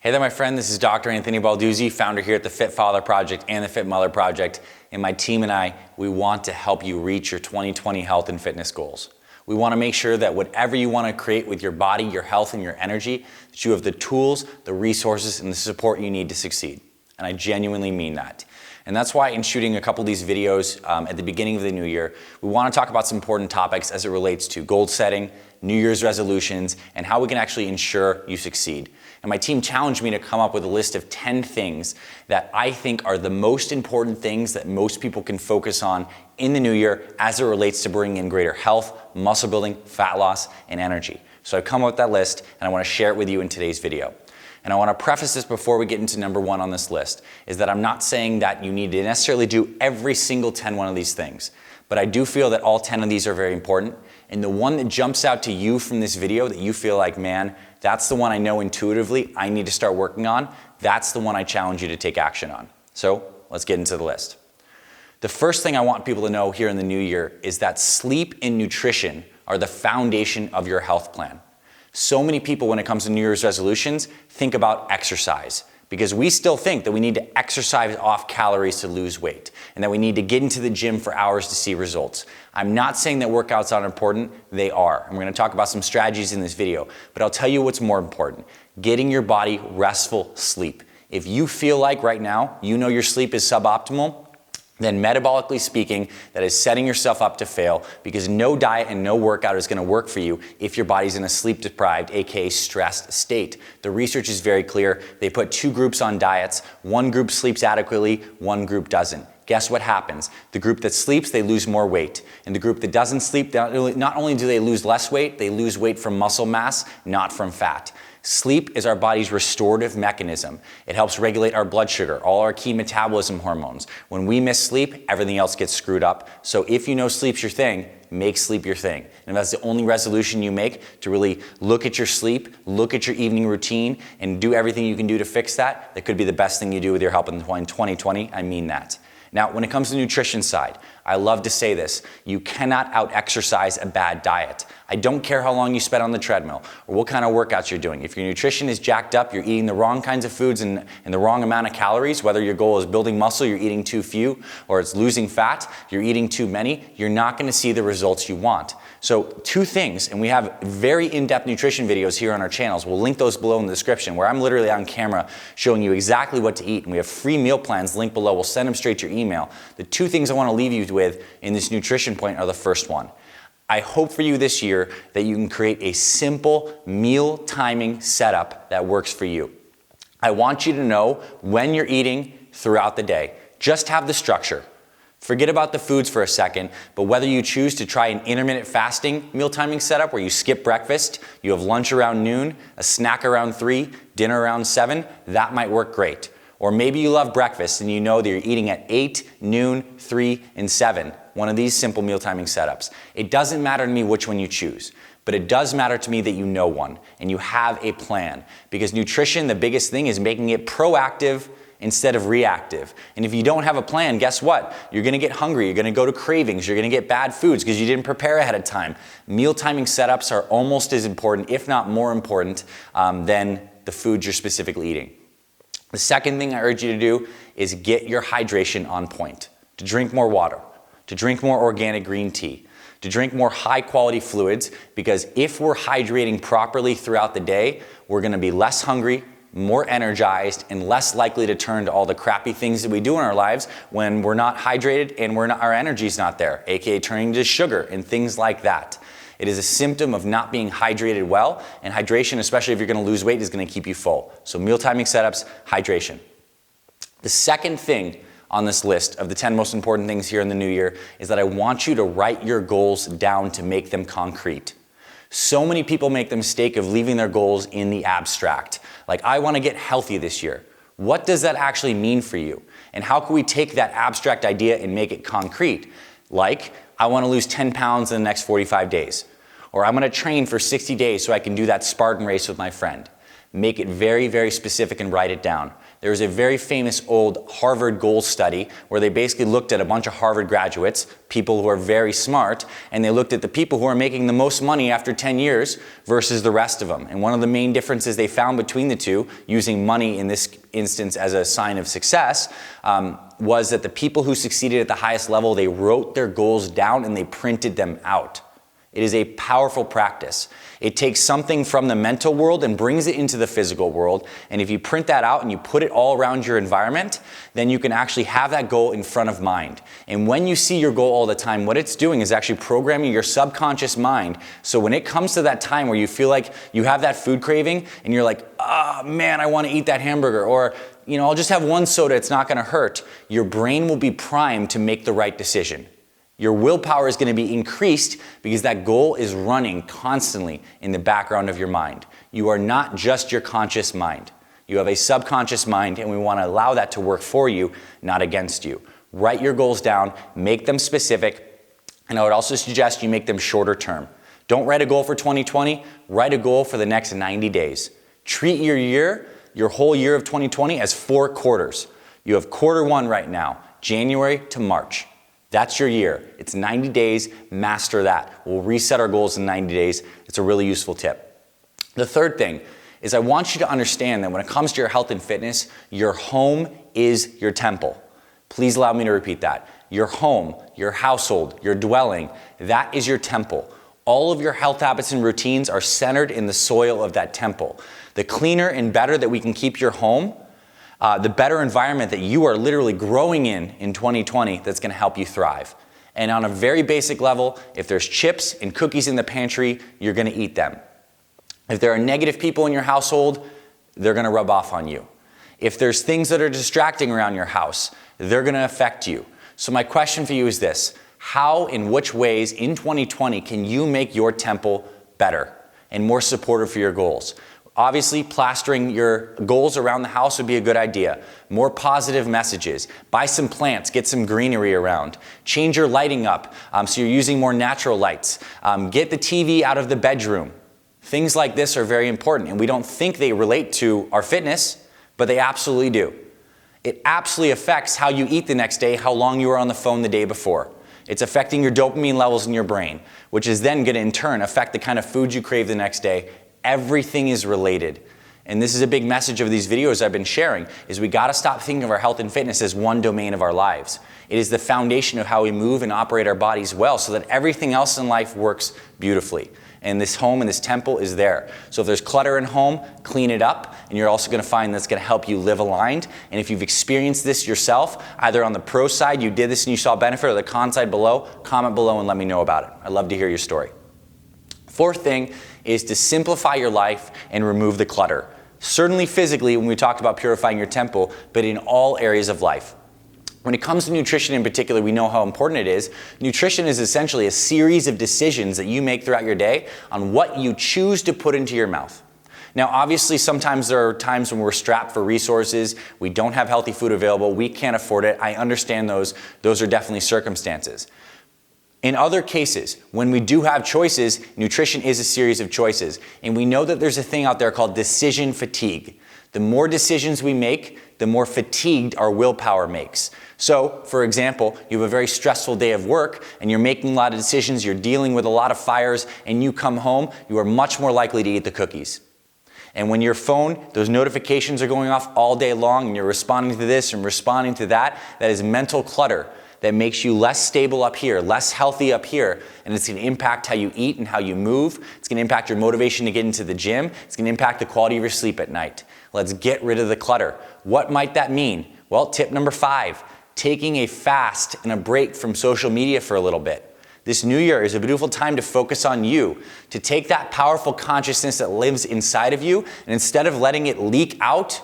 Hey there, my friend. This is Dr. Anthony Balduzzi, founder here at the Fit Father Project and the Fit Mother Project. And my team and I, we want to help you reach your 2020 health and fitness goals. We want to make sure that whatever you want to create with your body, your health, and your energy, that you have the tools, the resources, and the support you need to succeed. And I genuinely mean that. And that's why in shooting a couple of these videos at the beginning of the new year, we want to talk about some important topics as it relates to goal setting, New Year's resolutions, and how we can actually ensure you succeed. And my team challenged me to come up with a list of 10 things that I think are the most important things that most people can focus on in the new year as it relates to bringing in greater health, muscle building, fat loss, and energy. So I've come up with that list and I want to share it with you in today's video. And I want to preface this before we get into number one on this list, is that I'm not saying that you need to necessarily do every single 10 one of these things. But I do feel that all 10 of these are very important. And the one that jumps out to you from this video that you feel like, man, that's the one I know intuitively I need to start working on, that's the one I challenge you to take action on. So let's get into the list. The first thing I want people to know here in the new year is that sleep and nutrition are the foundation of your health plan. So many people, when it comes to New Year's resolutions, think about exercise, because we still think that we need to exercise off calories to lose weight and that we need to get into the gym for hours to see results. I'm not saying that workouts aren't important, they are. And we're going to talk about some strategies in this video, but I'll tell you what's more important: getting your body restful sleep. If you feel like right now, you know your sleep is suboptimal, then metabolically speaking, that is setting yourself up to fail, because no diet and no workout is going to work for you if your body's in a sleep deprived, aka stressed state. The research is very clear. They put two groups on diets. One group sleeps adequately, one group doesn't. Guess what happens? The group that sleeps, they lose more weight. And the group that doesn't sleep, not only do they lose less weight, they lose weight from muscle mass, not from fat. Sleep is our body's restorative mechanism. It helps regulate our blood sugar, all our key metabolism hormones. When we miss sleep, everything else gets screwed up. So if you know sleep's your thing, make sleep your thing. And if that's the only resolution you make, to really look at your sleep, look at your evening routine, and do everything you can do to fix that, that could be the best thing you do with your health in 2020. I mean that. Now, when it comes to the nutrition side, I love to say this: you cannot out-exercise a bad diet. I don't care how long you spend on the treadmill or what kind of workouts you're doing. If your nutrition is jacked up, you're eating the wrong kinds of foods and the wrong amount of calories, whether your goal is building muscle, you're eating too few, or it's losing fat, you're eating too many, you're not going to see the results you want. So two things, and we have very in-depth nutrition videos here on our channels. We'll link those below in the description, where I'm literally on camera showing you exactly what to eat. And we have free meal plans linked below. We'll send them straight to your email. The two things I want to leave you with in this nutrition point are the first one. I hope for you this year that you can create a simple meal timing setup that works for you. I want you to know when you're eating throughout the day. Just have the structure. Forget about the foods for a second, but whether you choose to try an intermittent fasting meal timing setup where you skip breakfast, you have lunch around noon, a snack around 3, dinner around 7, that might work great. Or maybe you love breakfast and you know that you're eating at 8, noon, 3, and 7. One of these simple meal timing setups. It doesn't matter to me which one you choose, but it does matter to me that you know one and you have a plan. Because nutrition, the biggest thing is making it proactive instead of reactive. And if you don't have a plan, guess what? You're going to get hungry, you're going to go to cravings, you're going to get bad foods because you didn't prepare ahead of time. Meal timing setups are almost as important, if not more important, than the foods you're specifically eating. The second thing I urge you to do is get your hydration on point. To drink more water, to drink more organic green tea, to drink more high quality fluids, because if we're hydrating properly throughout the day, we're going to be less hungry, more energized, and less likely to turn to all the crappy things that we do in our lives when we're not hydrated and our energy's not there, aka turning to sugar and things like that. It is a symptom of not being hydrated well, and hydration, especially if you're going to lose weight, is going to keep you full. So meal timing setups, hydration. The second thing on this list of the 10 most important things here in the new year is that I want you to write your goals down to make them concrete. So many people make the mistake of leaving their goals in the abstract. Like, I want to get healthy this year. What does that actually mean for you? And how can we take that abstract idea and make it concrete? Like, I want to lose 10 pounds in the next 45 days. Or I'm going to train for 60 days so I can do that Spartan race with my friend. Make it very, very specific and write it down. There's a very famous old Harvard goals study where they basically looked at a bunch of Harvard graduates, people who are very smart, and they looked at the people who are making the most money after 10 years versus the rest of them. And one of the main differences they found between the two, using money in this instance as a sign of success, was that the people who succeeded at the highest level, they wrote their goals down and they printed them out. It is a powerful practice. It takes something from the mental world and brings it into the physical world. And if you print that out and you put it all around your environment, then you can actually have that goal in front of mind. And when you see your goal all the time, what it's doing is actually programming your subconscious mind. So when it comes to that time where you feel like you have that food craving and you're like, oh man, I want to eat that hamburger, or I'll just have one soda, it's not going to hurt. Your brain will be primed to make the right decision. Your willpower is going to be increased because that goal is running constantly in the background of your mind. You are not just your conscious mind. You have a subconscious mind, and we want to allow that to work for you, not against you. Write your goals down, make them specific, and I would also suggest you make them shorter term. Don't write a goal for 2020, write a goal for the next 90 days. Treat your year, your whole year of 2020, as 4 quarters. You have quarter 1 right now, January to March. That's your year. It's 90 days. Master that. We'll reset our goals in 90 days. It's a really useful tip. The third thing is I want you to understand that when it comes to your health and fitness, your home is your temple. Please allow me to repeat that. Your home, your household, your dwelling, that is your temple. All of your health habits and routines are centered in the soil of that temple. The cleaner and better that we can keep your home, the better environment that you are literally growing in 2020 that's going to help you thrive. And on a very basic level, if there's chips and cookies in the pantry, you're going to eat them. If there are negative people in your household, they're going to rub off on you. If there's things that are distracting around your house, they're going to affect you. So my question for you is this: how, in which ways in 2020 can you make your temple better and more supportive for your goals? Obviously, plastering your goals around the house would be a good idea. More positive messages. Buy some plants, get some greenery around. Change your lighting up so you're using more natural lights. Get the TV out of the bedroom. Things like this are very important, and we don't think they relate to our fitness, but they absolutely do. It absolutely affects how you eat the next day, how long you were on the phone the day before. It's affecting your dopamine levels in your brain, which is then going to in turn affect the kind of food you crave the next day. Everything is related. And this is a big message of these videos I've been sharing, is we got to stop thinking of our health and fitness as one domain of our lives. It is the foundation of how we move and operate our bodies well so that everything else in life works beautifully. And this home and this temple is there. So if there's clutter in home, clean it up, and you're also going to find that's going to help you live aligned. And if you've experienced this yourself, either on the pro side, you did this and you saw benefit, or the con side below, comment below and let me know about it. I'd love to hear your story. Fourth thing is to simplify your life and remove the clutter. Certainly physically when we talked about purifying your temple, but in all areas of life. When it comes to nutrition in particular, we know how important it is. Nutrition is essentially a series of decisions that you make throughout your day on what you choose to put into your mouth. Now, obviously, sometimes there are times when we're strapped for resources, we don't have healthy food available, we can't afford it. I understand those. Those are definitely circumstances. In other cases, when we do have choices, nutrition is a series of choices. And we know that there's a thing out there called decision fatigue. The more decisions we make, the more fatigued our willpower makes. So, for example, you have a very stressful day of work and you're making a lot of decisions, you're dealing with a lot of fires, and you come home, you are much more likely to eat the cookies. And when your phone, those notifications are going off all day long and you're responding to this and responding to that, that is mental clutter that makes you less stable up here, less healthy up here, and it's going to impact how you eat and how you move. It's going to impact your motivation to get into the gym. It's going to impact the quality of your sleep at night. Let's get rid of the clutter. What might that mean? Well, tip number 5, taking a fast and a break from social media for a little bit. This new year is a beautiful time to focus on you, to take that powerful consciousness that lives inside of you, and instead of letting it leak out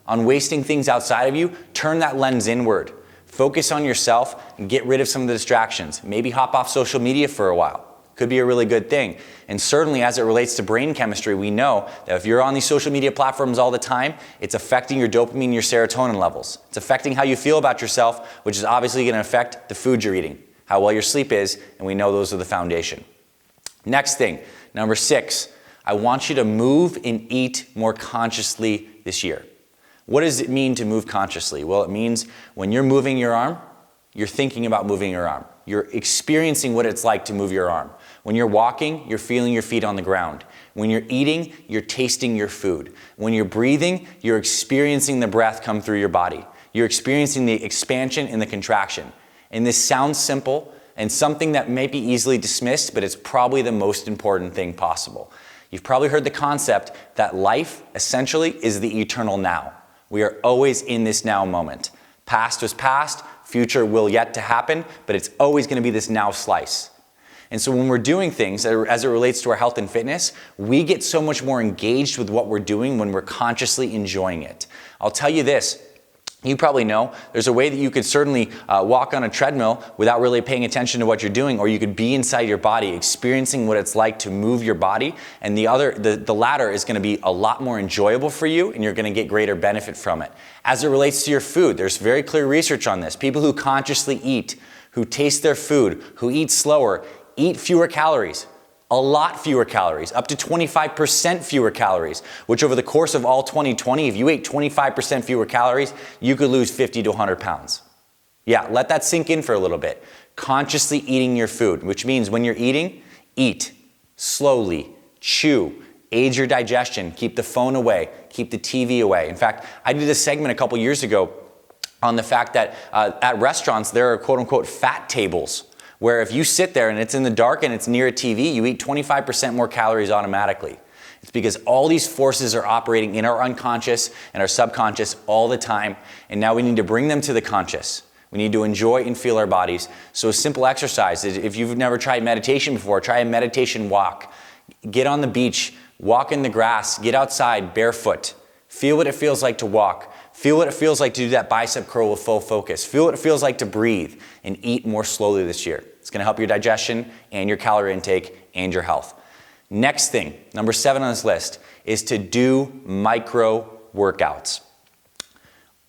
on wasting things outside of you, turn that lens inward. Focus on yourself and get rid of some of the distractions. Maybe hop off social media for a while. Could be a really good thing. And certainly as it relates to brain chemistry, we know that if you're on these social media platforms all the time, it's affecting your dopamine and your serotonin levels. It's affecting how you feel about yourself, which is obviously going to affect the food you're eating, how well your sleep is, and we know those are the foundation. Next thing, number 6, I want you to move and eat more consciously this year. What does it mean to move consciously? Well, it means when you're moving your arm, you're thinking about moving your arm. You're experiencing what it's like to move your arm. When you're walking, you're feeling your feet on the ground. When you're eating, you're tasting your food. When you're breathing, you're experiencing the breath come through your body. You're experiencing the expansion and the contraction. And this sounds simple and something that may be easily dismissed, but it's probably the most important thing possible. You've probably heard the concept that life essentially is the eternal now. We are always in this now moment. Past was past, future will yet to happen, but it's always going to be this now slice. And so when we're doing things as it relates to our health and fitness, we get so much more engaged with what we're doing when we're consciously enjoying it. I'll tell you this, you probably know there's a way that you could certainly walk on a treadmill without really paying attention to what you're doing, or you could be inside your body experiencing what it's like to move your body, and the latter is going to be a lot more enjoyable for you, and you're going to get greater benefit from it. As it relates to your food, there's very clear research on this. People who consciously eat, who taste their food, who eat slower, eat fewer calories, a lot fewer calories, up to 25% fewer calories, which over the course of all 2020, if you ate 25% fewer calories, you could lose 50 to 100 pounds. Yeah, let that sink in for a little bit. Consciously eating your food, which means when you're eating, eat slowly, chew, aid your digestion, keep the phone away, keep the TV away. In fact, I did a segment a couple years ago on the fact that at restaurants, there are quote unquote fat tables, where if you sit there and it's in the dark and it's near a TV, you eat 25% more calories automatically. It's because all these forces are operating in our unconscious and our subconscious all the time, and now we need to bring them to the conscious. We need to enjoy and feel our bodies. So a simple exercise is, if you've never tried meditation before, try a meditation walk. Get on the beach, walk in the grass, get outside barefoot. Feel what it feels like to walk. Feel what it feels like to do that bicep curl with full focus. Feel what it feels like to breathe and eat more slowly this year. It's going to help your digestion and your calorie intake and your health. Next thing, number 7 on this list, is to do micro workouts.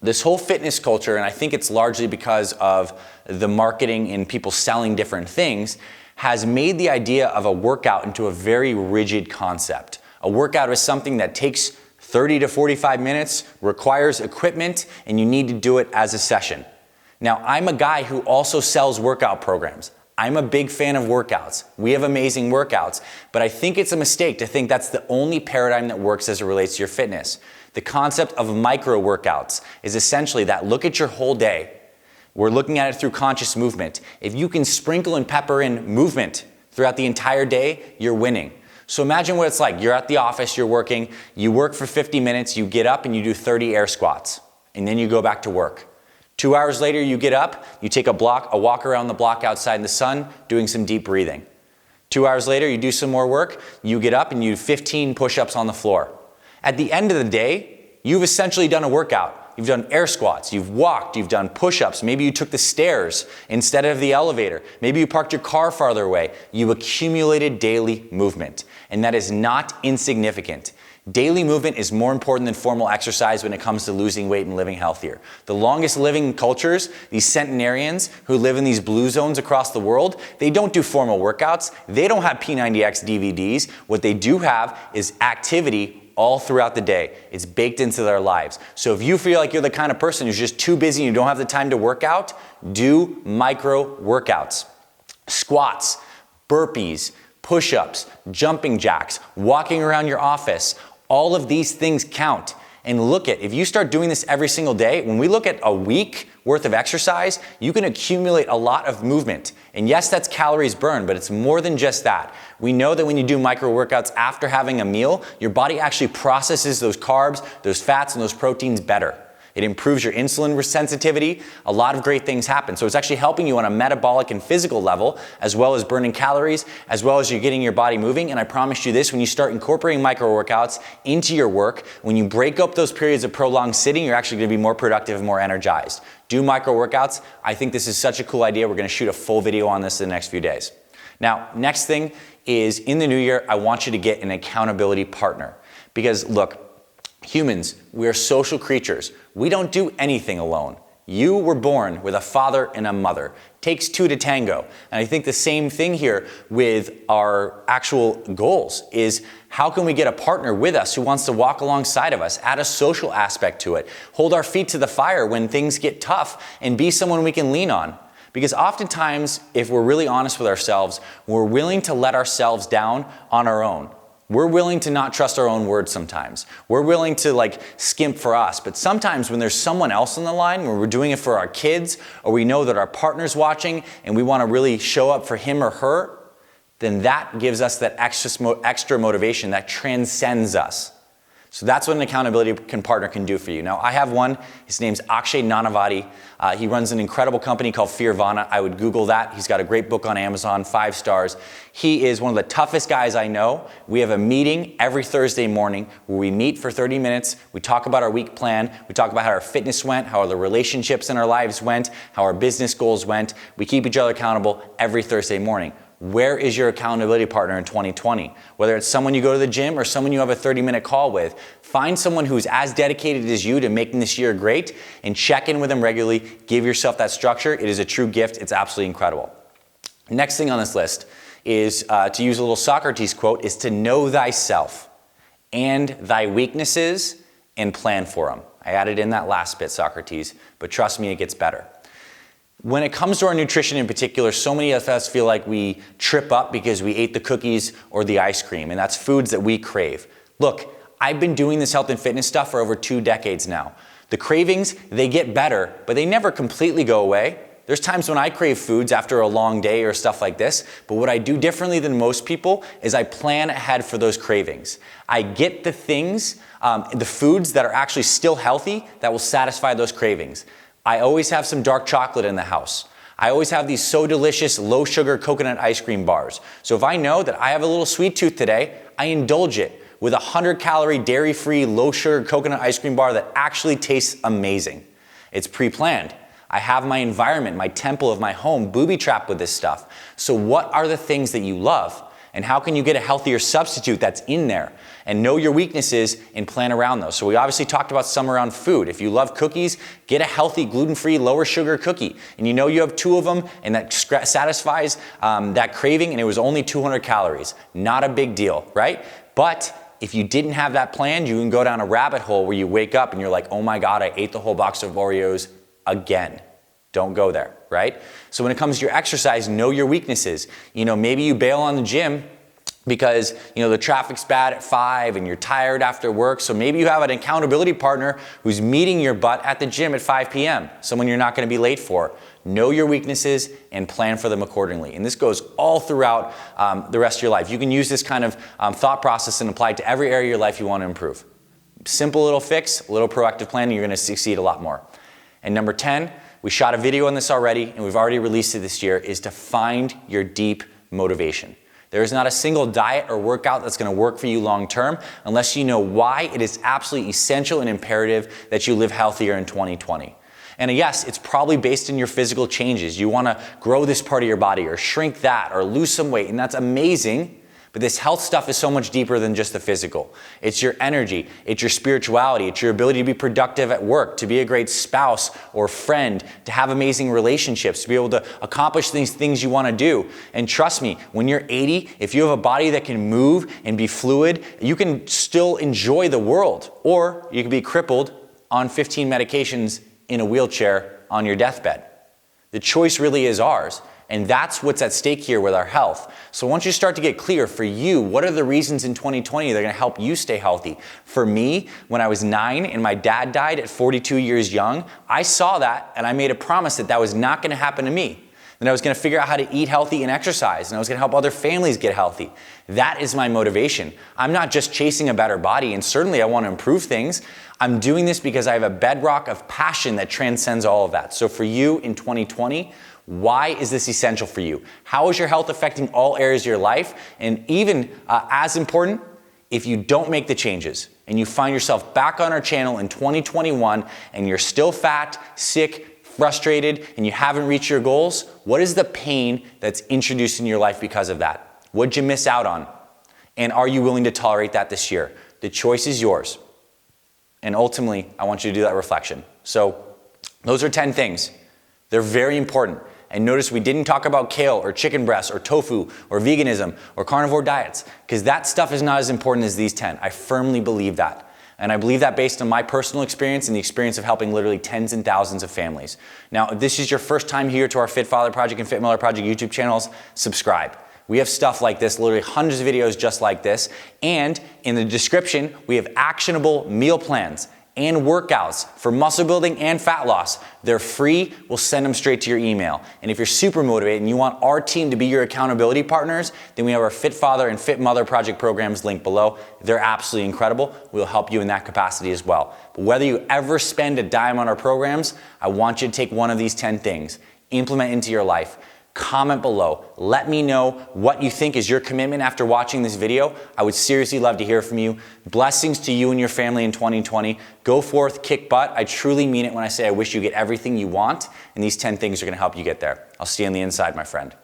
This whole fitness culture, and I think it's largely because of the marketing and people selling different things, has made the idea of a workout into a very rigid concept. A workout is something that takes 30 to 45 minutes, requires equipment, and you need to do it as a session. Now, I'm a guy who also sells workout programs. I'm a big fan of workouts. We have amazing workouts, but I think it's a mistake to think that's the only paradigm that works as it relates to your fitness. The concept of micro workouts is essentially that look at your whole day. We're looking at it through conscious movement. If you can sprinkle and pepper in movement throughout the entire day, you're winning. So imagine what it's like. You're at the office, you're working, you work for 50 minutes, you get up and you do 30 air squats, and then you go back to work. 2 hours later, you get up, you take a walk around the block outside in the sun, doing some deep breathing. 2 hours later, you do some more work, you get up and you do 15 push-ups on the floor. At the end of the day, you've essentially done a workout. You've done air squats, you've walked, you've done push-ups, maybe you took the stairs instead of the elevator, maybe you parked your car farther away. You accumulated daily movement, and that is not insignificant. Daily movement is more important than formal exercise when it comes to losing weight and living healthier. The longest living cultures, these centenarians who live in these blue zones across the world, they don't do formal workouts, they don't have P90X DVDs. What they do have is activity all throughout the day. It's baked into their lives. So if you feel like you're the kind of person who's just too busy and you don't have the time to work out, do micro workouts. Squats, burpees, push-ups, jumping jacks, walking around your office, all of these things count. And look at, if you start doing this every single day, when we look at a week worth of exercise, you can accumulate a lot of movement. And yes, that's calories burned, but it's more than just that. We know that when you do micro workouts after having a meal, your body actually processes those carbs, those fats, and those proteins better. It improves your insulin sensitivity. A lot of great things happen. So it's actually helping you on a metabolic and physical level, as well as burning calories, as well as you're getting your body moving. And I promise you this, when you start incorporating micro workouts into your work, when you break up those periods of prolonged sitting, you're actually going to be more productive and more energized. Do micro workouts. I think this is such a cool idea. We're going to shoot a full video on this in the next few days. Now, next thing is, in the new year, I want you to get an accountability partner. Because look, humans, we are social creatures. We don't do anything alone. You were born with a father and a mother. Takes two to tango. And I think the same thing here with our actual goals is how can we get a partner with us who wants to walk alongside of us, add a social aspect to it, hold our feet to the fire when things get tough, and be someone we can lean on. Because oftentimes, if we're really honest with ourselves, we're willing to let ourselves down on our own. We're willing to not trust our own words sometimes. We're willing to skimp for us. But sometimes when there's someone else on the line, when we're doing it for our kids, or we know that our partner's watching and we want to really show up for him or her, then that gives us that extra motivation that transcends us. So that's what an accountability partner can do for you. Now, I have one. His name's Akshay Nanavati. He runs an incredible company called Fearvana. I would Google that. He's got a great book on Amazon, 5 stars. He is one of the toughest guys I know. We have a meeting every Thursday morning where we meet for 30 minutes. We talk about our week plan. We talk about how our fitness went, how the relationships in our lives went, how our business goals went. We keep each other accountable every Thursday morning. Where is your accountability partner in 2020? Whether it's someone you go to the gym or someone you have a 30-minute call with, find someone who's as dedicated as you to making this year great and check in with them regularly. Give yourself that structure. It is a true gift. It's absolutely incredible. Next thing on this list is, to use a little Socrates quote, is to know thyself and thy weaknesses and plan for them. I added in that last bit, Socrates, but trust me, it gets better. When it comes to our nutrition in particular, so many of us feel like we trip up because we ate the cookies or the ice cream, and that's foods that we crave. Look, I've been doing this health and fitness stuff for over 2 decades now. The cravings, they get better, but they never completely go away. There's times when I crave foods after a long day or stuff like this, but what I do differently than most people is I plan ahead for those cravings. I get the things, the foods that are actually still healthy that will satisfy those cravings. I always have some dark chocolate in the house. I always have these so delicious low sugar coconut ice cream bars. So if I know that I have a little sweet tooth today, I indulge it with a 100-calorie dairy-free low sugar coconut ice cream bar that actually tastes amazing. It's pre-planned. I have my environment, my temple of my home booby-trapped with this stuff. So what are the things that you love? And how can you get a healthier substitute that's in there? And know your weaknesses and plan around those. So we obviously talked about some around food. If you love cookies, get a healthy, gluten-free, lower sugar cookie. And you know you have 2 of them and that satisfies that craving and it was only 200 calories. Not a big deal, right? But if you didn't have that planned, you can go down a rabbit hole where you wake up and you're like, oh my God, I ate the whole box of Oreos again. Don't go there, right? So when it comes to your exercise, know your weaknesses. Maybe you bail on the gym because, the traffic's bad at 5 and you're tired after work. So maybe you have an accountability partner who's meeting your butt at the gym at 5 p.m., someone you're not going to be late for. Know your weaknesses and plan for them accordingly. And this goes all throughout the rest of your life. You can use this kind of thought process and apply it to every area of your life you want to improve. Simple little fix, a little proactive plan, you're going to succeed a lot more. And number 10, we shot a video on this already, and we've already released it this year, is to find your deep motivation. There is not a single diet or workout that's going to work for you long term unless you know why it is absolutely essential and imperative that you live healthier in 2020. And yes, it's probably based in your physical changes. You want to grow this part of your body or shrink that or lose some weight, and that's amazing. But this health stuff is so much deeper than just the physical. It's your energy, it's your spirituality, it's your ability to be productive at work, to be a great spouse or friend, to have amazing relationships, to be able to accomplish these things you want to do. And trust me, when you're 80, if you have a body that can move and be fluid, you can still enjoy the world. Or you can be crippled on 15 medications in a wheelchair on your deathbed. The choice really is ours. And that's what's at stake here with our health. So once you start to get clear for you, what are the reasons in 2020 that are going to help you stay healthy? For me, when I was 9 and my dad died at 42 years young, I saw that and I made a promise that that was not going to happen to me. Then I was going to figure out how to eat healthy and exercise, and I was going to help other families get healthy. That is my motivation. I'm not just chasing a better body, and certainly I want to improve things. I'm doing this because I have a bedrock of passion that transcends all of that. So for you in 2020, why is this essential for you? How is your health affecting all areas of your life? And even as important, if you don't make the changes and you find yourself back on our channel in 2021 and you're still fat, sick, frustrated, and you haven't reached your goals, what is the pain that's introduced in your life because of that? What'd you miss out on? And are you willing to tolerate that this year? The choice is yours. And ultimately, I want you to do that reflection. So Those are 10 things. They're very important. And notice we didn't talk about kale or chicken breast or tofu or veganism or carnivore diets, because that stuff is not as important as these 10. I firmly believe that. And I believe that based on my personal experience and the experience of helping literally tens and thousands of families. Now, if this is your first time here to our Fit Father Project and Fit Mother Project YouTube channels, subscribe. We have stuff like this, literally hundreds of videos just like this. And in the description, we have actionable meal plans and workouts for muscle building and fat loss. They're free. We'll send them straight to your email. And if you're super motivated and you want our team to be your accountability partners, then we have our Fit Father and Fit Mother Project programs linked below. They're absolutely incredible. We'll help you in that capacity as well. But whether you ever spend a dime on our programs, I want you to take one of these 10 things, implement into your life. Comment below. Let me know what you think is your commitment after watching this video. I would seriously love to hear from you. Blessings to you and your family in 2020. Go forth, kick butt. I truly mean it when I say I wish you get everything you want, and these 10 things are going to help you get there. I'll see you on the inside, my friend.